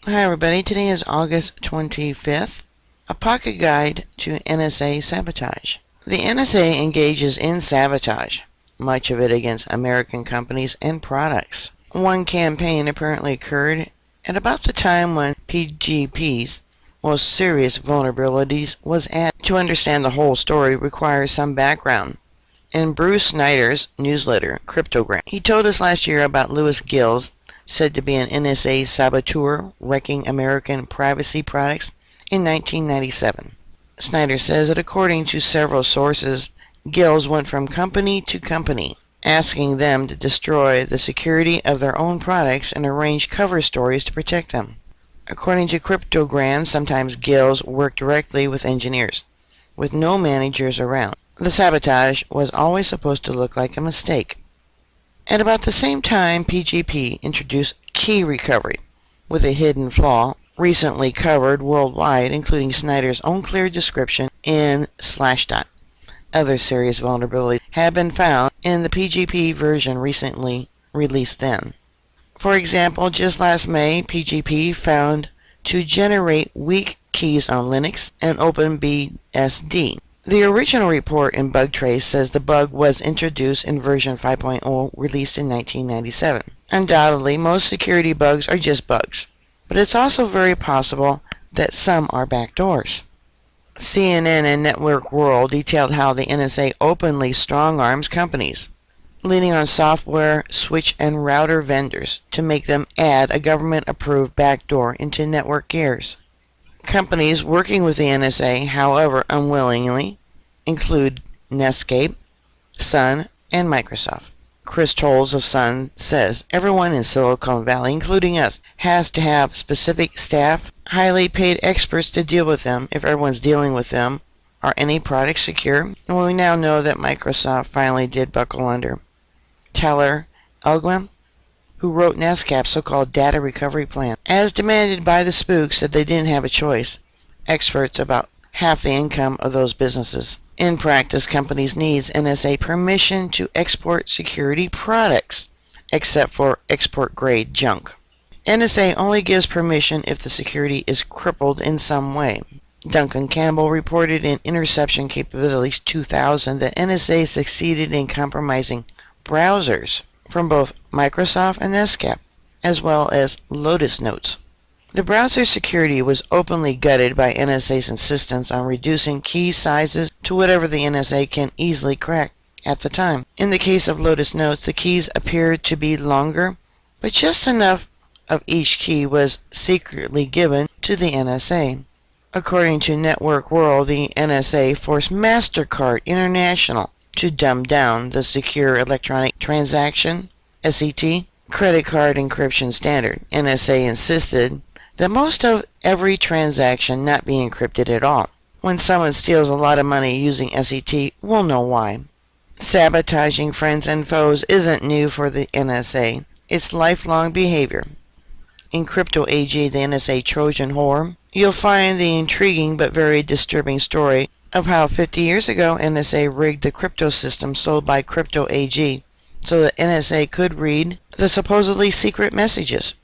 Hi everybody, today is August 25th, a pocket guide to NSA sabotage. The NSA engages in sabotage, much of it against American companies and products. One campaign apparently occurred at about the time when PGP's most serious vulnerabilities was added. To understand the whole story requires some background. In Bruce Snyder's newsletter, Cryptogram, he told us last year about Louis Gills, said to be an NSA saboteur wrecking American privacy products in 1997. Snyder says that according to several sources, Gills went from company to company, asking them to destroy the security of their own products and arrange cover stories to protect them. According to Cryptogram, sometimes Gills worked directly with engineers, with no managers around. The sabotage was always supposed to look like a mistake. At about the same time, PGP introduced key recovery, with a hidden flaw recently covered worldwide, including Snyder's own clear description in Slashdot. Other serious vulnerabilities have been found in the PGP version recently released then. For example, just last May, PGP found to generate weak keys on Linux and OpenBSD. The original report in Bugtrace says the bug was introduced in version 5.0 released in 1997. Undoubtedly, most security bugs are just bugs, but it's also very possible that some are backdoors. CNN and Network World detailed how the NSA openly strong-arms companies, leaning on software, switch, and router vendors to make them add a government-approved backdoor into network gears. Companies working with the NSA, however unwillingly, include Netscape, Sun, and Microsoft. Chris Tolles of Sun says, everyone in Silicon Valley, including us, has to have specific staff, highly paid experts to deal with them if everyone's dealing with them. Are any products secure? Well, we now know that Microsoft finally did buckle under. Tyler Elgwin, who wrote Netscape's so-called data recovery plan, as demanded by the spooks, said they didn't have a choice. Experts about half the income of those businesses. In practice, companies need NSA permission to export security products, except for export-grade junk. NSA only gives permission if the security is crippled in some way. Duncan Campbell reported in Interception Capabilities 2000 that NSA succeeded in compromising browsers from both Microsoft and Netscape, as well as Lotus Notes. The browser security was openly gutted by NSA's insistence on reducing key sizes to whatever the NSA can easily crack at the time. In the case of Lotus Notes, the keys appeared to be longer, but just enough of each key was secretly given to the NSA. According to Network World, the NSA forced MasterCard International to dumb down the Secure Electronic Transaction (SET) credit card encryption standard. NSA insisted that most of every transaction not be encrypted at all. When someone steals a lot of money using SET, we'll know why. Sabotaging friends and foes isn't new for the NSA. It's lifelong behavior. In Crypto AG, the NSA Trojan Horror, you'll find the intriguing but very disturbing story of how 50 years ago NSA rigged the crypto system sold by Crypto AG so that NSA could read the supposedly secret messages.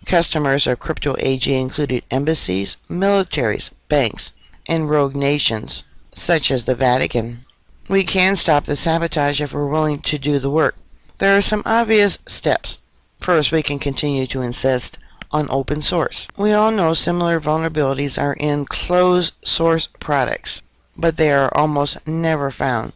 Customers of Crypto AG included embassies, militaries, banks, and rogue nations, such as the Vatican. We can stop the sabotage if we're willing to do the work. There are some obvious steps. First, we can continue to insist on open source. We all know similar vulnerabilities are in closed source products, but they are almost never found.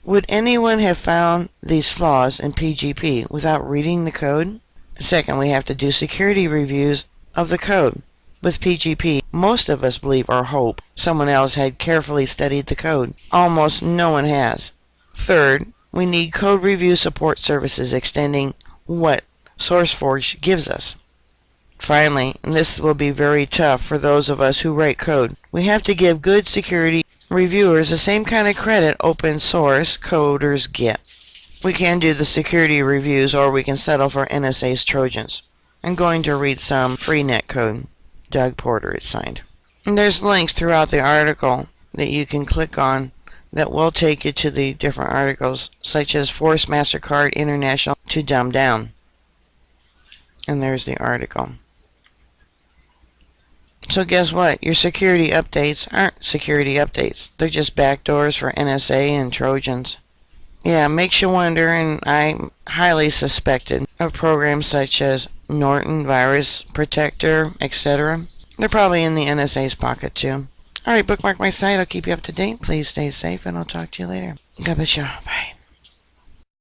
Would anyone have found these flaws in PGP without reading the code? Second, we have to do security reviews of the code. With PGP, most of us believe or hope someone else had carefully studied the code. Almost no one has. Third, we need code review support services extending what SourceForge gives us. Finally, and this will be very tough for those of us who write code, we have to give good security reviewers the same kind of credit open source coders get. We can do the security reviews, or we can settle for NSA's Trojans. I'm going to read some freenet code. Doug Porter, it's signed. And there's links throughout the article that you can click on that will take you to the different articles, such as Force MasterCard International to Dumb Down. And there's the article. So guess what? Your security updates aren't security updates. They're just backdoors for NSA and Trojans. Yeah, makes you wonder, and I highly suspected of programs such as Norton Virus Protector, etc. They're probably in the NSA's pocket too. Alright, bookmark my site. I'll keep you up to date. Please stay safe, and I'll talk to you later. God bless you. Bye.